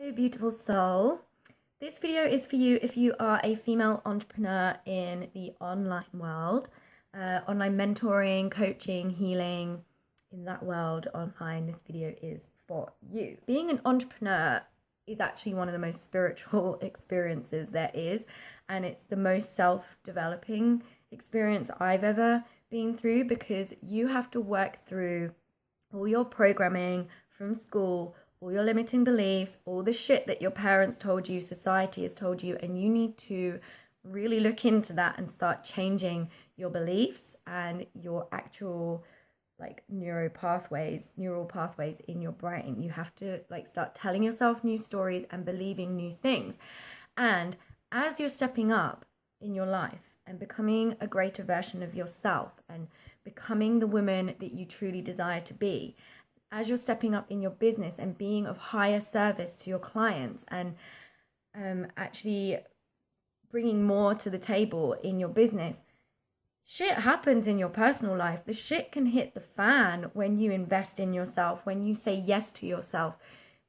Hello, beautiful soul. This video is for you if you are a female entrepreneur in the online world, online mentoring, coaching, healing, in that world online. This video is for you. Being an entrepreneur is actually one of the most spiritual experiences there is, and it's the most self-developing experience I've ever been through, because you have to work through all your programming from school, all your limiting beliefs, all the shit that your parents told you, society has told you, and you need to really look into that and start changing your beliefs and your actual neural pathways in your brain. You have to start telling yourself new stories and believing new things. And as you're stepping up in your life and becoming a greater version of yourself and becoming the woman that you truly desire to be, as you're stepping up in your business and being of higher service to your clients and actually bringing more to the table in your business, shit happens in your personal life. The shit can hit the fan when you invest in yourself, when you say yes to yourself.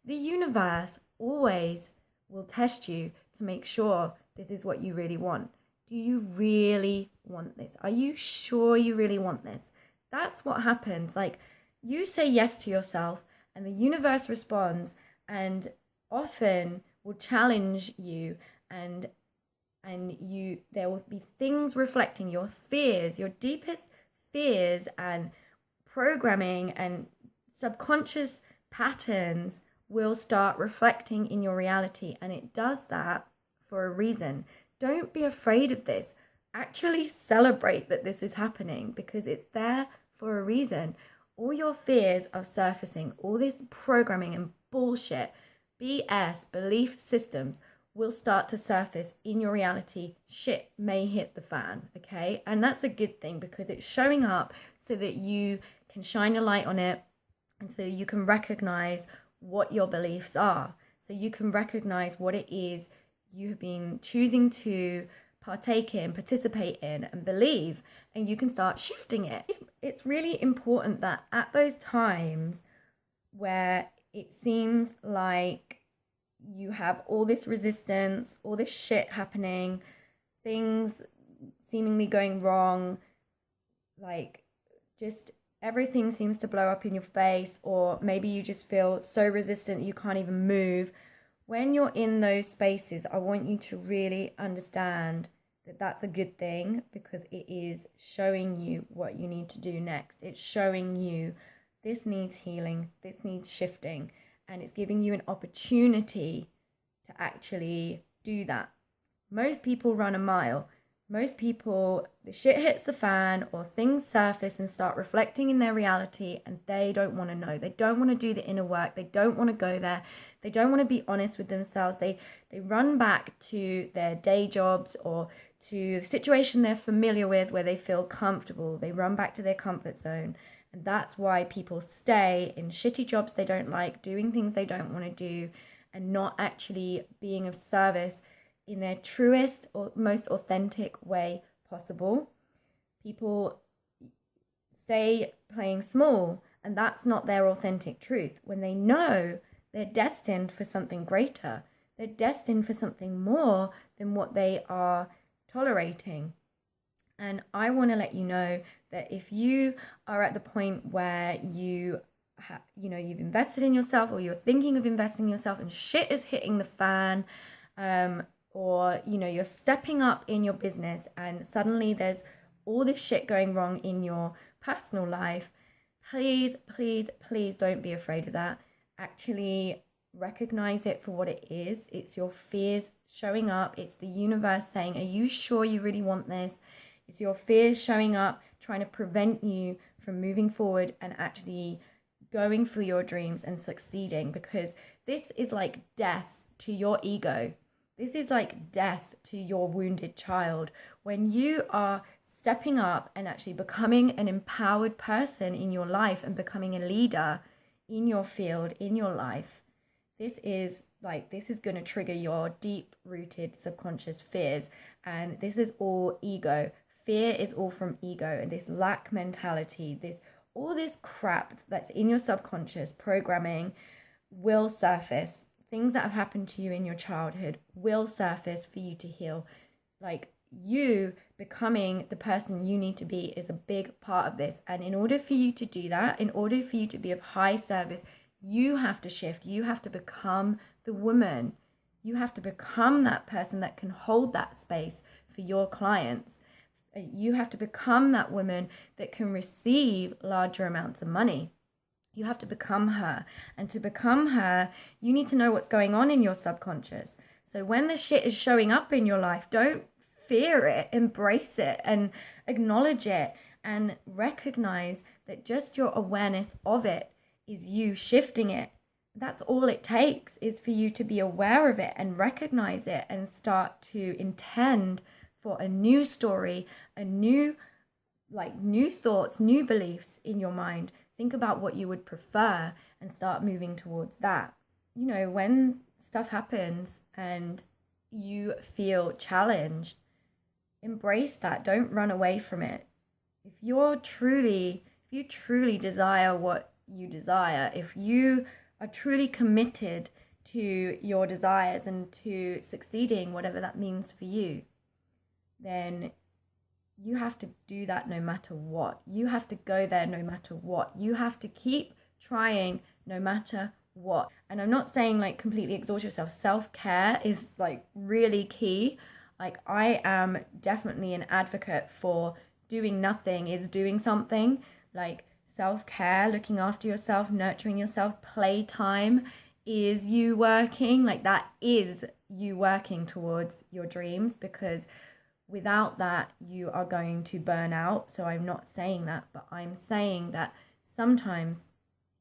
The universe always will test you to make sure this is what you really want. Do you really want this? Are you sure you really want this? That's what happens. You say yes to yourself and the universe responds, and often will challenge you, and there will be things reflecting your fears, your deepest fears and programming and subconscious patterns will start reflecting in your reality, and it does that for a reason. Don't be afraid of this. Actually celebrate that this is happening, because it's there for a reason. All your fears are surfacing. All this programming and bullshit, BS, belief systems will start to surface in your reality. Shit may hit the fan, okay? And that's a good thing, because it's showing up so that you can shine a light on it, and so you can recognize what your beliefs are. So you can recognize what it is you have been choosing to partake in, participate in, and believe, and you can start shifting it. It's really important that at those times where it seems like you have all this resistance, all this shit happening, things seemingly going wrong, just everything seems to blow up in your face, or maybe you just feel so resistant you can't even move. When you're in those spaces, I want you to really understand that that's a good thing, because it is showing you what you need to do next. It's showing you this needs healing, this needs shifting, and it's giving you an opportunity to actually do that. Most people run a mile. Most people, the shit hits the fan or things surface and start reflecting in their reality, and they don't want to know. They don't want to do the inner work. They don't want to go there. They don't want to be honest with themselves. They run back to their day jobs or to the situation they're familiar with where they feel comfortable. They run back to their comfort zone. And that's why people stay in shitty jobs they don't like, doing things they don't want to do, and not actually being of service in their truest or most authentic way possible. People stay playing small, and that's not their authentic truth, when they know they're destined for something greater. They're destined for something more than what they are tolerating. And I want to let you know that if you are at the point where you've invested in yourself, or you're thinking of investing in yourself, and shit is hitting the fan, or you're stepping up in your business and suddenly there's all this shit going wrong in your personal life, please don't be afraid of that. Actually recognize it for what it is. It's your fears showing up. It's the universe saying, are you sure you really want this? It's your fears showing up, trying to prevent you from moving forward and actually going for your dreams and succeeding, because this is like death to your ego. This is like death to your wounded child. When you are stepping up and actually becoming an empowered person in your life and becoming a leader in your field, in your life, this is going to trigger your deep-rooted subconscious fears. And this is all ego. Fear is all from ego, and this lack mentality, all this crap that's in your subconscious programming will surface things that have happened to you in your childhood will surface for you to heal. Like, you becoming the person you need to be is a big part of this. And in order for you to do that, in order for you to be of high service, you have to shift. You have to become the woman. You have to become that person that can hold that space for your clients. You have to become that woman that can receive larger amounts of money. You have to become her. And to become her, you need to know what's going on in your subconscious. So when the shit is showing up in your life, don't fear it, embrace it and acknowledge it and recognize that just your awareness of it is you shifting it. That's all it takes, is for you to be aware of it and recognize it and start to intend for a new story, a new thoughts, new beliefs in your mind. Think about what you would prefer and start moving towards that. You know, when stuff happens and you feel challenged, embrace that. Don't run away from it. If you truly desire what you desire, if you are truly committed to your desires and to succeeding, whatever that means for you, then you have to do that no matter what. You have to go there no matter what. You have to keep trying no matter what. And I'm not saying like completely exhaust yourself. Self-care is like really key. Like, I am definitely an advocate for doing nothing is doing something. Like, self-care, looking after yourself, nurturing yourself, playtime is you working. Like, that is you working towards your dreams, because without that, you are going to burn out. So I'm not saying that, but I'm saying that sometimes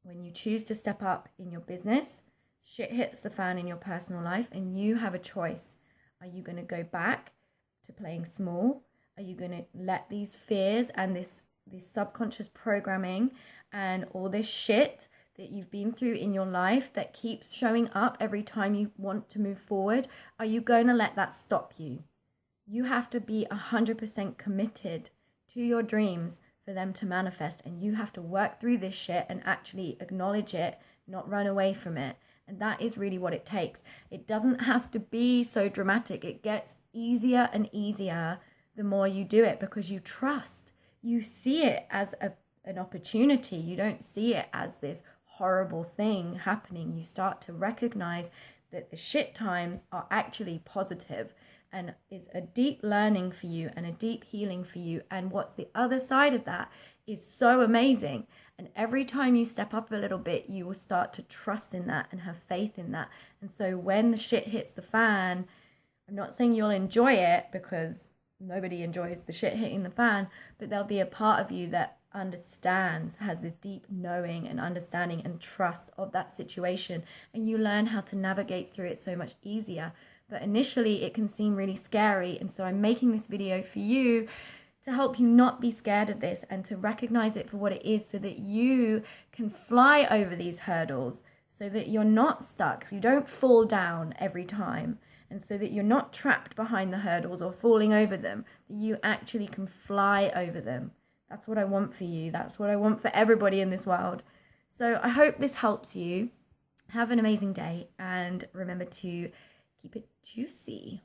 when you choose to step up in your business, shit hits the fan in your personal life and you have a choice. Are you going to go back to playing small? Are you going to let these fears and this subconscious programming and all this shit that you've been through in your life that keeps showing up every time you want to move forward, are you going to let that stop you? You have to be 100% committed to your dreams for them to manifest, and you have to work through this shit and actually acknowledge it, not run away from it. And that is really what it takes. It doesn't have to be so dramatic. It gets easier and easier the more you do it, because you trust. You see it as an opportunity. You don't see it as this horrible thing happening. You start to recognize that the shit times are actually positive and is a deep learning for you and a deep healing for you. And what's the other side of that is so amazing. And every time you step up a little bit, you will start to trust in that and have faith in that. And so when the shit hits the fan, I'm not saying you'll enjoy it, because nobody enjoys the shit hitting the fan, but there'll be a part of you that understands, has this deep knowing and understanding and trust of that situation. And you learn how to navigate through it so much easier. But initially it can seem really scary. And so I'm making this video for you to help you not be scared of this and to recognize it for what it is, so that you can fly over these hurdles, so that you're not stuck, so you don't fall down every time, and so that you're not trapped behind the hurdles or falling over them, that you actually can fly over them. That's what I want for you. That's what I want for everybody in this world. So I hope this helps you. Have an amazing day, and remember to keep it juicy.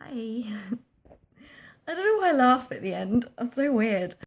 Bye. I don't know why I laugh at the end. I'm so weird.